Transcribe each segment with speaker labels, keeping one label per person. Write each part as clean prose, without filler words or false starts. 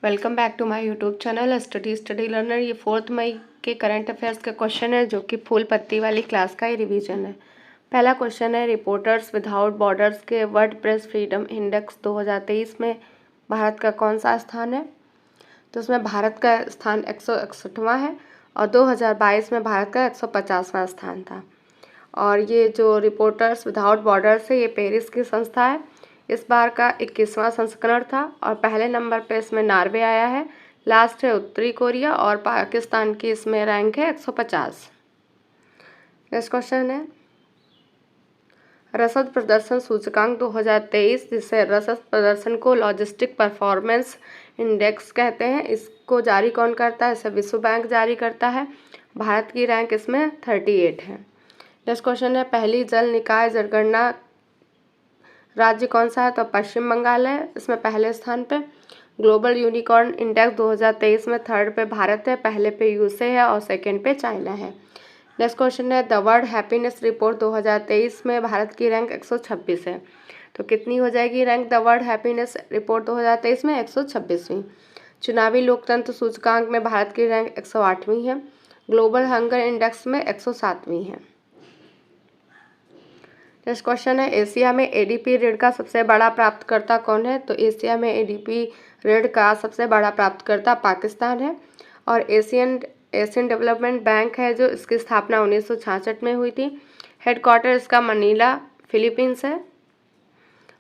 Speaker 1: Welcome back to my YouTube channel study learner. ये 4 मई के current affairs का question है जो कि फूल पत्ती वाली क्लास का ही रिवीजन है। पहला क्वेश्चन है, रिपोर्टर्स विदाउट बॉर्डर्स के वर्ल्ड प्रेस फ्रीडम इंडेक्स 2023 में भारत का कौन सा स्थान है? तो उसमें भारत का स्थान 161वां है और 2022 में भारत का 150वां स्थान था। और ये जो रिपोर्टर्स विदाउट बॉर्डर्स है ये पेरिस की संस्था है। इस बार का 21वां संस्करण था और पहले नंबर पे इसमें नॉर्वे आया है, लास्ट है उत्तरी कोरिया और पाकिस्तान की इसमें रैंक है 150। नेक्स्ट क्वेश्चन है, रसद प्रदर्शन सूचकांक 2023, जिसे रसद प्रदर्शन को लॉजिस्टिक परफॉर्मेंस इंडेक्स कहते हैं, इसको जारी कौन करता है? इसे विश्व बैंक जारी करता है। भारत की रैंक इसमें 38 है। नेक्स्ट क्वेश्चन है, पहली जल निकाय जनगणना राज्य कौन सा है? तो पश्चिम बंगाल है इसमें पहले स्थान पे। ग्लोबल यूनिकॉर्न इंडेक्स 2023 में थर्ड पे भारत है, पहले पे यूएसए है और सेकंड पे चाइना है। नेक्स्ट क्वेश्चन है, द वर्ल्ड हैप्पीनेस रिपोर्ट 2023 में भारत की रैंक 126 है। तो कितनी हो जाएगी rank the world happiness report 2023 में? 126वीं। चुनावी लोकतंत्र सूचकांक में भारत की रैंक 108वीं है। ग्लोबल हंगर इंडेक्स में 107वीं है। नेक्स्ट क्वेश्चन है, एशिया में एडीपी ऋण का सबसे बड़ा प्राप्तकर्ता कौन है? तो एशिया में एडीपी ऋण का सबसे बड़ा प्राप्तकर्ता पाकिस्तान है। और एशियन डेवलपमेंट बैंक है जो इसकी स्थापना 1966 में हुई थी। हेडक्वार्टर इसका मनीला फिलीपींस है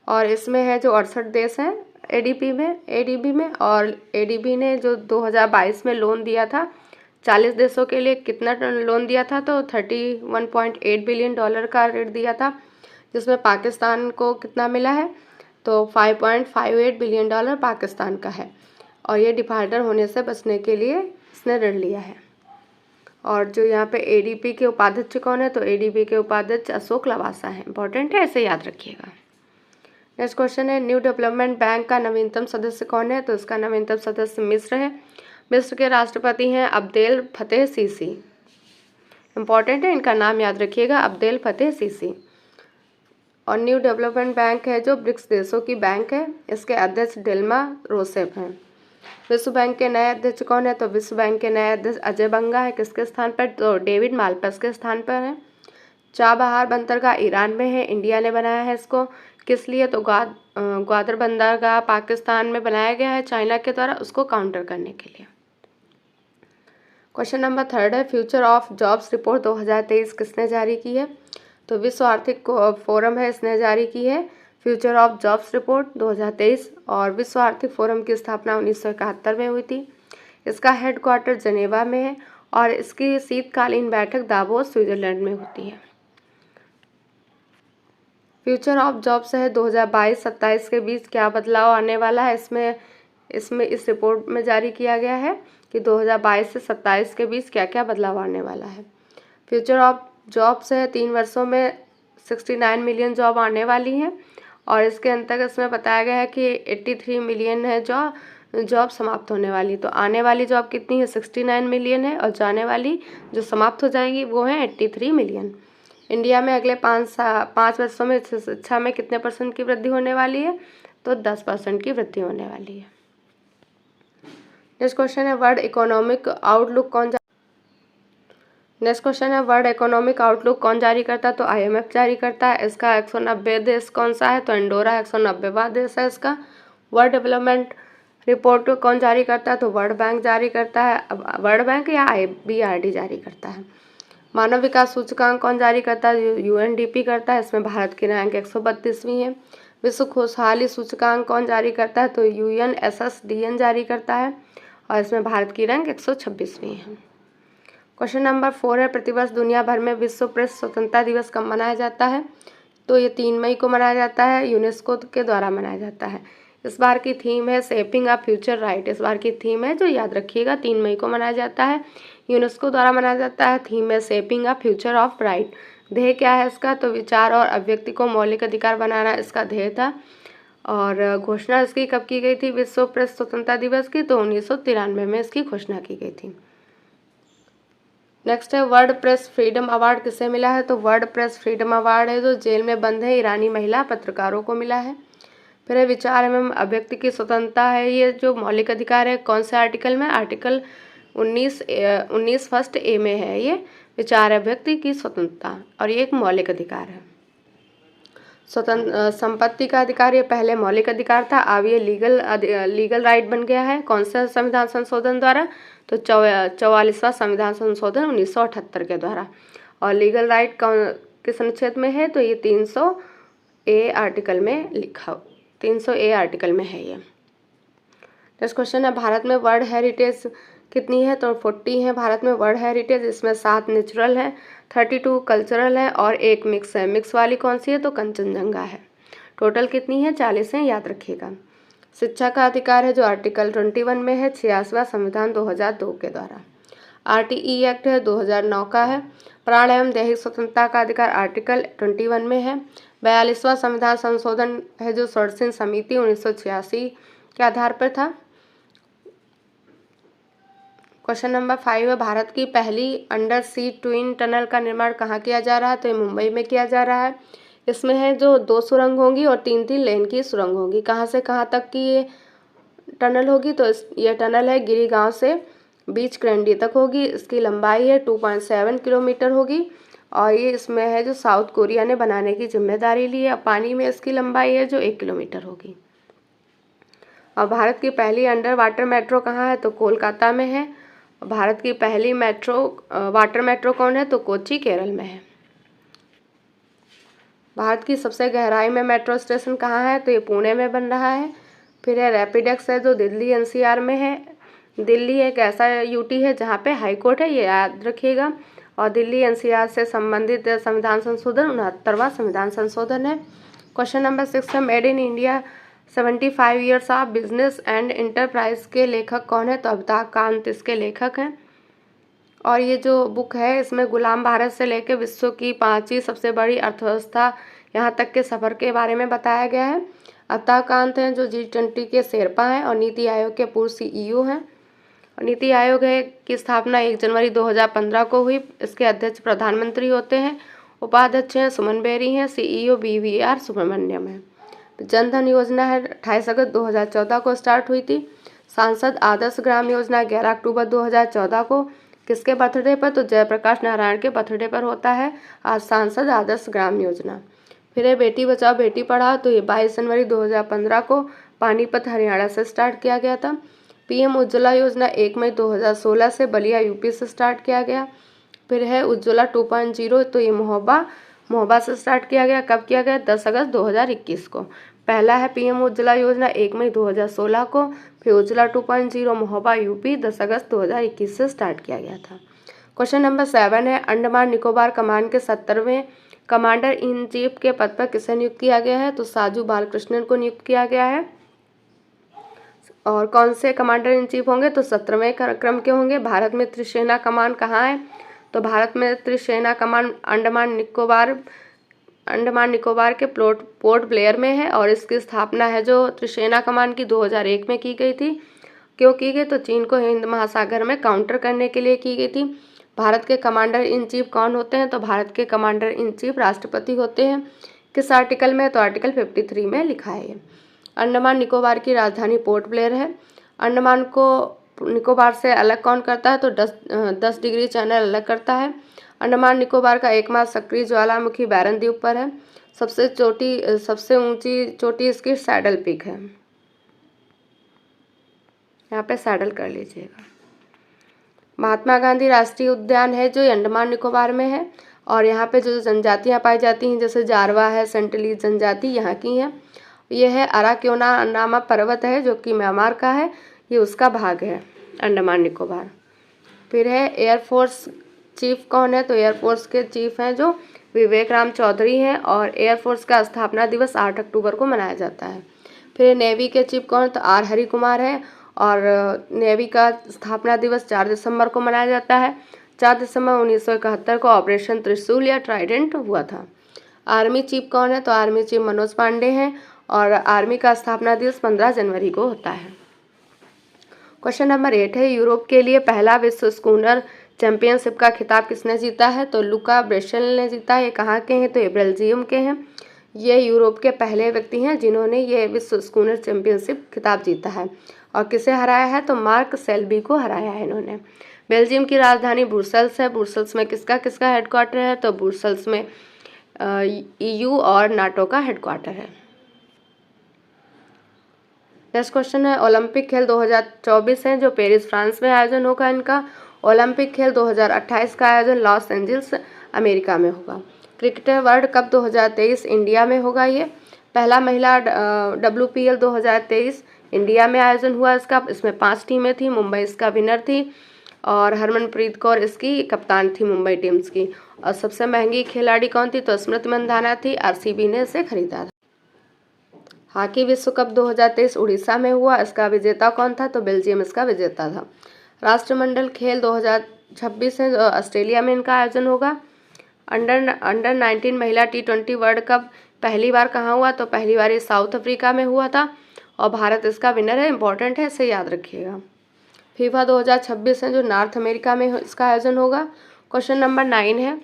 Speaker 1: और इसमें है जो 68 देश हैं एडीबी में। और एडीबी ने जो 2022 में लोन दिया था 40 देशों के लिए, कितना लोन दिया था? तो $31.8 बिलियन का ऋण दिया था, जिसमें पाकिस्तान को कितना मिला है? तो $5.58 बिलियन पाकिस्तान का है और ये डिफाल्टर होने से बचने के लिए इसने ऋण लिया है। और जो यहाँ पे एडीबी के उपाध्यक्ष कौन है? तो एडीबी के उपाध्यक्ष अशोक लवासा है। इंपॉर्टेंट है, ऐसे याद रखिएगा। नेक्स्ट क्वेश्चन है, न्यू डेवलपमेंट बैंक का नवीनतम सदस्य कौन है? तो इसका नवीनतम सदस्य मिस्र है। मिस्र के राष्ट्रपति हैं अब्देल फतेह सीसी। इंपॉर्टेंट है, इनका नाम याद रखिएगा, अब्देल फतेह सीसी। और न्यू डेवलपमेंट बैंक है जो ब्रिक्स देशों की बैंक है, इसके अध्यक्ष डिल्मा रोसेफ हैं। विश्व बैंक के नए अध्यक्ष कौन है? तो विश्व बैंक के नए अध्यक्ष अजय बंगा है। किसके स्थान पर? तो डेविड माल्पस के स्थान पर है। चाबहार बंदरगाह ईरान में है, इंडिया ने बनाया है इसको। किस लिए? तो ग्वादर बंदरगाह पाकिस्तान में बनाया गया है चाइना के द्वारा, उसको काउंटर करने के लिए। क्वेश्चन नंबर 3 है, फ्यूचर ऑफ जॉब्स रिपोर्ट 2023 किसने जारी की है? तो विश्व आर्थिक फोरम है, इसने जारी की है फ्यूचर ऑफ जॉब्स रिपोर्ट 2023। और विश्व आर्थिक फोरम की स्थापना 1971 में हुई थी। इसका हेडक्वार्टर जनेवा में है और इसकी शीतकालीन बैठक दावोस स्विट्जरलैंड में होती है। फ्यूचर ऑफ जॉब्स है 2022-27 के बीच क्या बदलाव आने वाला है, इसमें इस रिपोर्ट में जारी किया गया है कि 2022 से 27 के बीच क्या क्या बदलाव आने वाला है। फ्यूचर ऑफ जॉब्स है 3 वर्षों में 69 मिलियन जॉब आने वाली हैं और इसके अंतर्गत इसमें बताया गया है कि 83 मिलियन है जो जॉब समाप्त होने वाली। तो आने वाली जॉब कितनी है? 69 मिलियन है और जाने वाली जो समाप्त हो जाएंगी वो है 83 मिलियन। इंडिया में अगले 5 वर्षों में शिक्षा में कितने % की वृद्धि होने वाली है? तो 10% की वृद्धि होने वाली है। नेक्स्ट क्वेश्चन है, वर्ल्ड इकोनॉमिक आउटलुक कौन जारी करता है? तो IMF जारी करता है। इसका 190 देश कौन सा है? तो इंडोरा 190वां देश है इसका। वर्ल्ड डेवलपमेंट रिपोर्ट कौन जारी करता है? तो वर्ल्ड बैंक जारी करता है। वर्ल्ड बैंक या IBRD जारी करता है। मानव विकास सूचकांक कौन जारी करता है? UNDP करता है। इसमें भारत की रैंक 132वीं है। विश्व खुशहाली सूचकांक कौन जारी करता है? तो UNSSDN जारी करता है और इसमें भारत की रैंक 126वीं है। क्वेश्चन नंबर 4 है, प्रतिवर्ष दुनिया भर में विश्व प्रेस स्वतंत्रता दिवस कब मनाया जाता है? तो ये 3 मई को मनाया जाता है, यूनेस्को के द्वारा मनाया जाता है। इस बार की थीम है शेपिंग अ फ्यूचर राइट। इस बार की थीम है जो याद रखिएगा, 3 मई को मनाया जाता है, यूनेस्को द्वारा मनाया जाता है। थीम है shaping a future of right. ध्येय क्या है इसका? तो विचार और अभिव्यक्ति को मौलिक अधिकार बनाना इसका ध्येय था। और घोषणा इसकी कब की गई थी विश्व प्रेस स्वतंत्रता दिवस की? तो 1993 में इसकी घोषणा की गई थी। नेक्स्ट है, वर्ल्ड प्रेस फ्रीडम अवार्ड किसे मिला है? तो वर्ल्ड प्रेस फ्रीडम अवार्ड है जो जेल में बंद है ईरानी महिला पत्रकारों को मिला है। फिर है विचार एवं अभिव्यक्ति की स्वतंत्रता है, ये जो मौलिक अधिकार है कौन से आर्टिकल में, आर्टिकल 19 फर्स्ट ए में है ये विचार अभिव्यक्ति की स्वतंत्रता, और ये एक मौलिक अधिकार है। स्वतंत्र संपत्ति का अधिकार ये पहले मौलिक अधिकार था, अब ये लीगल राइट बन गया है। कौन सा संविधान संशोधन द्वारा, तो 44वां संविधान संशोधन 1978 के द्वारा। और लीगल राइट किस अनुच्छेद में है, तो ये 300A आर्टिकल में लिखा, 300A आर्टिकल में है ये। नेक्स्ट क्वेश्चन है भारत में वर्ल्ड हेरिटेज कितनी है, तो 40 है भारत में वर्ल्ड हेरिटेज। इसमें 7 नेचुरल है, 32 कल्चरल है और 1 मिक्स है। मिक्स वाली कौन सी है, तो कंचनजंगा है। टोटल कितनी है, 40 है, याद रखिएगा। शिक्षा का अधिकार है जो आर्टिकल 21 में है, 86वां संविधान 2002 के द्वारा। RTE एक्ट है 2009 का है। प्राण एवं दैहिक स्वतंत्रता का अधिकार आर्टिकल 21 में है। 42वां संविधान संशोधन है जो सर्वसम्मति समिति 1986 के आधार पर था। क्वेश्चन नंबर 5 है भारत की पहली अंडर सी ट्विन टनल का निर्माण कहाँ किया जा रहा है, तो ये मुंबई में किया जा रहा है। इसमें है जो 2 सुरंग होंगी और 3-3 लेन की सुरंग होगी। कहाँ से कहाँ तक की ये टनल होगी, तो ये टनल है गिरी गांव से बीच क्रैंडी तक होगी। इसकी लंबाई है 2.7 किलोमीटर होगी और ये इसमें है जो साउथ कोरिया ने बनाने की जिम्मेदारी ली है। पानी में इसकी लंबाई है जो 1 किलोमीटर होगी। और भारत की पहली अंडर वाटर मेट्रो कहाँ है, तो कोलकाता में है। भारत की पहली वाटर मेट्रो कौन है, तो कोच्चि केरल में है। भारत की सबसे गहराई में मेट्रो स्टेशन कहाँ है, तो ये पुणे में बन रहा है। फिर है रैपिडेक्स है जो दिल्ली NCR में है। दिल्ली एक ऐसा यूटी है जहाँ पे हाई कोर्ट है, ये याद रखिएगा। और दिल्ली NCR से संबंधित संविधान संशोधन 69वां संविधान संशोधन है। क्वेश्चन नंबर 6 है made in India 75 years of business and enterprise के लेखक कौन है, तो अमिताभ कांत इसके लेखक हैं। और ये जो बुक है इसमें गुलाम भारत से लेकर विश्व की 5वीं सबसे बड़ी अर्थव्यवस्था यहाँ तक के सफ़र के बारे में बताया गया है। अमिताभ कांत हैं जो G20 के शेरपा हैं और नीति आयोग के पूर्व CEO हैं। नीति आयोग है की स्थापना 1 जनवरी 2015 को हुई। इसके अध्यक्ष प्रधानमंत्री होते हैं। उपाध्यक्ष हैं सुमन बेरी हैं। CEO BVR सुब्रमण्यम है। जनधन योजना है 28 अगस्त 2014 को स्टार्ट हुई थी। सांसद आदर्श ग्राम योजना 11 अक्टूबर 2014 को किसके बर्थडे पर, तो जयप्रकाश नारायण के बर्थडे पर होता है आज सांसद आदर्श ग्राम योजना। फिर है बेटी बचाओ बेटी पढ़ाओ, तो ये 22 जनवरी 2015 को पानीपत हरियाणा से स्टार्ट किया गया था। PM उज्ज्वला योजना 1 मई 2016 से बलिया UP से स्टार्ट किया गया। फिर है उज्ज्वला 2.0, तो ये महोबा से स्टार्ट किया गया। कब किया गया, 10 अगस्त 2021 को। पहला है PM उज्ज्वला योजना 1 मई 2016 को। फिर उज्ज्वला 2.0 महोबा UP 10 अगस्त 2021 से स्टार्ट किया गया था। क्वेश्चन नंबर 7 है अंडमान निकोबार कमान के 70वें कमांडर इन चीफ के पद पर किसे नियुक्त किया गया है, तो साजू बालकृष्णन को नियुक्त किया गया है। और कौन से कमांडर इन चीफ होंगे, तो 17वें क्रम के होंगे। भारत में त्रिसेना कमान कहाँ है, तो भारत में त्रिसेना कमान अंडमान निकोबार के पोर्ट ब्लेयर में है। और इसकी स्थापना है जो त्रिसेना कमान की 2001 में की गई थी। क्यों की गई, तो चीन को हिंद महासागर में काउंटर करने के लिए की गई थी। भारत के कमांडर इन चीफ कौन होते हैं, तो भारत के कमांडर इन चीफ राष्ट्रपति होते हैं। किस आर्टिकल में, तो आर्टिकल 53 में लिखा है। अंडमान निकोबार की राजधानी पोर्ट ब्लेयर है। अंडमान को निकोबार से अलग कौन करता है, तो 10 डिग्री चैनल अलग करता है। अंडमान निकोबार का एकमात्र सक्रिय ज्वालामुखी बैरन द्वीप पर है। सबसे ऊंची चोटी इसकी सैडल पीक है। यहाँ पे सैडल कर लीजिएगा। महात्मा गांधी राष्ट्रीय उद्यान है जो अंडमान निकोबार में है। और यहाँ पे जो जनजातियाँ पाई जाती हैं जैसे जारवा है, सेंटलीज जनजाति यहाँ की हैं। ये है अराक्योना नामक पर्वत है जो कि म्यांमार का है, ये उसका भाग है अंडमान निकोबार। फिर है एयरफोर्स चीफ कौन है, तो एयरफोर्स के चीफ हैं जो विवेक राम चौधरी हैं। और एयरफोर्स का स्थापना दिवस 8 अक्टूबर को मनाया जाता है। फिर नेवी के चीफ कौन, तो R हरि कुमार है। और नेवी का स्थापना दिवस 4 दिसंबर को मनाया जाता है। 4 दिसंबर 1971 को ऑपरेशन त्रिशूल या ट्राइडेंट हुआ था। आर्मी चीफ कौन है, तो आर्मी चीफ मनोज पांडे हैं। और आर्मी का स्थापना दिवस 15 जनवरी को होता है। क्वेश्चन नंबर 8 है यूरोप के लिए पहला विश्व स्कूनर चैंपियनशिप का खिताब किसने जीता है, तो लुका ब्रेशल ने जीता है। ये कहाँ के हैं, तो ये बेल्जियम के हैं। ये यूरोप के पहले व्यक्ति हैं जिन्होंने ये विश्व स्कूनर चैंपियनशिप खिताब जीता है। और किसे हराया है? तो मार्क सेल्बी को हराया है इन्होंने। बेल्जियम की राजधानी ब्रुसेल्स है। ब्रुसेल्स में किसका किसका हेडक्वार्टर है? तो ब्रुसेल्स में EU और नाटो का हेडक्वार्टर है। नेक्स्ट क्वेश्चन है, ओलंपिक खेल 2024 है जो पेरिस फ्रांस में आयोजन होगा इनका। ओलंपिक खेल 2028 का आयोजन लॉस एंजल्स अमेरिका में होगा। क्रिकेट वर्ल्ड कप 2023 इंडिया में होगा। ये पहला महिला WPL 2023 इंडिया में आयोजन हुआ इसका। इसमें 5 टीमें थी। मुंबई इसका विनर थी और हरमनप्रीत कौर इसकी कप्तान थी मुंबई टीम्स की। और सबसे महंगी खिलाड़ी कौन थी? तो स्मृति मंधाना थी। RCB ने इसे खरीदा था। हॉकी विश्व कप 2023 उड़ीसा में हुआ। इसका विजेता कौन था? तो बेल्जियम इसका विजेता था। राष्ट्रमंडल खेल 2026 है, ऑस्ट्रेलिया में इनका आयोजन होगा। अंडर 19 महिला T20 वर्ल्ड कप पहली बार कहाँ हुआ? तो पहली बार ये साउथ अफ्रीका में हुआ था और भारत इसका विनर है। इंपॉर्टेंट है, इसे याद रखिएगा। फीफा 2026 है जो नॉर्थ अमेरिका में इसका आयोजन होगा। क्वेश्चन नंबर 9 है,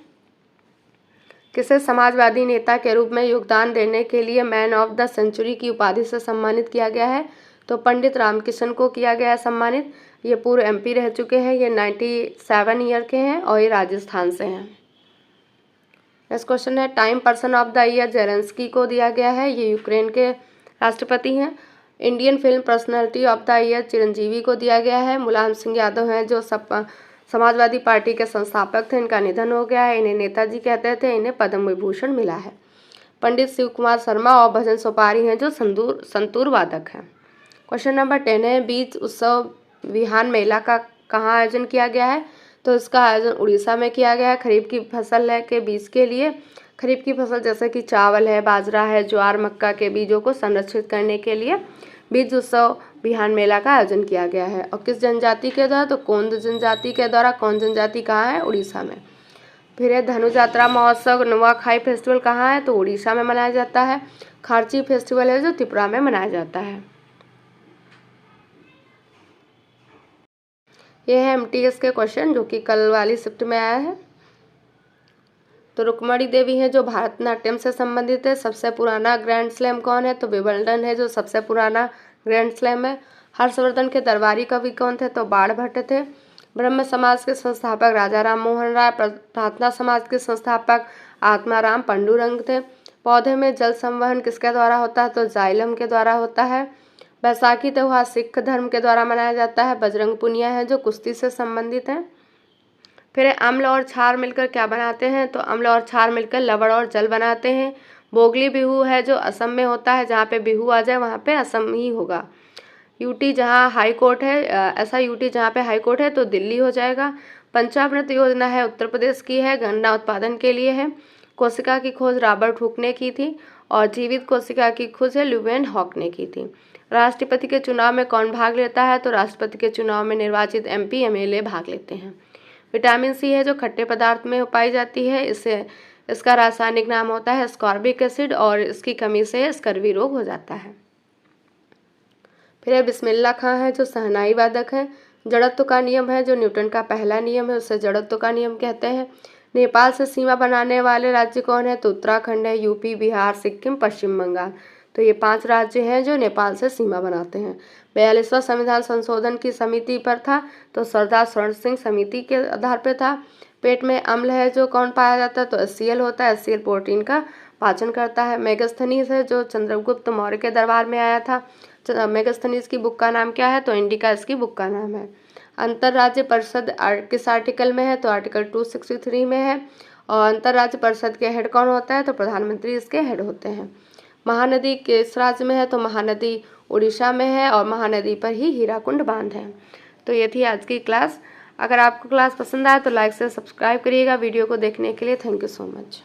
Speaker 1: किसे समाजवादी नेता के रूप में योगदान देने के लिए मैन ऑफ द सेंचुरी की उपाधि से सम्मानित किया गया है? तो पंडित रामकिशन को किया गया है सम्मानित। ये पूर्व MP रह चुके हैं। ये 97 ईयर के हैं और ये राजस्थान से हैं। नेक्स्ट क्वेश्चन है, time person of the year Zelensky को दिया गया है। ये यूक्रेन के राष्ट्रपति हैं। Indian film personality of the year Chiranjeevi को दिया गया है। मुलायम सिंह यादव हैं जो समाजवादी पार्टी के संस्थापक थे। इनका निधन हो गया है। इन्हें नेताजी कहते थे। इन्हें पद्म विभूषण मिला है। पंडित शिव कुमार शर्मा और भजन सोपारी हैं जो संतूर वादक हैं। क्वेश्चन नंबर 10 है, बीज उत्सव विहान मेला का कहाँ आयोजन किया गया है? तो इसका आयोजन उड़ीसा में किया गया है। खरीफ की फसल है के बीज के लिए। खरीफ की फसल जैसे कि चावल है, बाजरा है, ज्वार, मक्का के बीजों को संरक्षित करने के लिए बीज उत्सव बिहान मेला का आयोजन किया गया है। और किस जनजाति के द्वारा? तो कोंद जनजाति के द्वारा। कौन जनजाति कहाँ है? उड़ीसा में। फिर है धनु यात्रा महोत्सव नुआखाई फेस्टिवल कहाँ है? तो उड़ीसा में मनाया जाता है। खारची फेस्टिवल है जो त्रिपुरा में मनाया जाता है। ये है MTS के क्वेश्चन जो कि कल वाली शिफ्ट में आया है। तो रुक्मणी देवी है जो भारतनाट्यम से संबंधित है। सबसे पुराना ग्रैंड स्लैम कौन है? तो विंबलडन है जो सबसे पुराना ग्रैंड स्लैम है। हर्षवर्धन के दरबारी कवि कौन थे? तो बाण भट्ट थे। ब्रह्म समाज के संस्थापक राजा राम मोहन राय। प्रार्थना समाज के संस्थापक आत्माराम पांडुरंग थे। पौधे में जल संवहन किसके द्वारा होता है? तो जाइलम के द्वारा होता है। बैसाखी त्यौहार सिख धर्म के द्वारा मनाया जाता है। बजरंग पुनिया है जो कुश्ती से संबंधित है। फिर अम्ल और क्षार मिलकर क्या बनाते हैं? तो अम्ल और क्षार मिलकर लवण और जल बनाते हैं। बोगली बिहू है जो असम में होता है। जहाँ पे बिहू आ जाए वहाँ पे असम ही होगा। UT जहाँ हाई कोर्ट है, ऐसा UT जहाँ पे हाई कोर्ट है तो दिल्ली हो जाएगा। पंचामृत योजना है उत्तर प्रदेश की है, गन्ना उत्पादन के लिए है। कोशिका की खोज रॉबर्ट हुक ने की थी और जीवित कोशिका की खोज ल्यूवेन हॉक ने की थी। राष्ट्रपति के चुनाव में कौन भाग लेता है? तो राष्ट्रपति के चुनाव में निर्वाचित MP MLA भाग लेते हैं। विटामिन C है जो खट्टे पदार्थ में पाई जाती है। इसका रासायनिक नाम होता है स्कॉर्बिक एसिड और इसकी कमी से स्कर्वी रोग हो जाता है। फिर बिस्मिल्लाह खां है जो शहनाई वादक है। जड़त्व का नियम है जो न्यूटन का पहला नियम है, उसे जड़त्व का नियम कहते हैं। नेपाल से सीमा बनाने वाले राज्य कौन है? तो उत्तराखंड है, UP, बिहार, सिक्किम, पश्चिम बंगाल। तो ये 5 राज्य हैं जो नेपाल से सीमा बनाते हैं। 42वां संविधान संशोधन की समिति पर था तो सरदार स्वर्ण सिंह समिति के आधार पर था। पेट में अम्ल है जो कौन पाया जाता है? तो HCl होता है। HCl प्रोटीन का पाचन करता है। मेगास्थनीज है जो चंद्रगुप्त मौर्य के दरबार में आया था। मेगास्थनीज की बुक का नाम क्या है? तो इंडिका इसकी बुक का नाम है। अंतर्राज्य परिषद किस आर्टिकल में है? तो आर्टिकल 263 में है। और अंतर्राज्य परिषद के हेड कौन होता है? तो प्रधानमंत्री इसके हेड होते हैं। महानदी किस राज्य में है? तो महानदी उड़ीसा में है और महानदी पर ही हीराकुंड बांध है। तो ये थी आज की क्लास। अगर आपको क्लास पसंद आए तो लाइक से सब्सक्राइब करिएगा वीडियो को देखने के लिए। Thank you so much.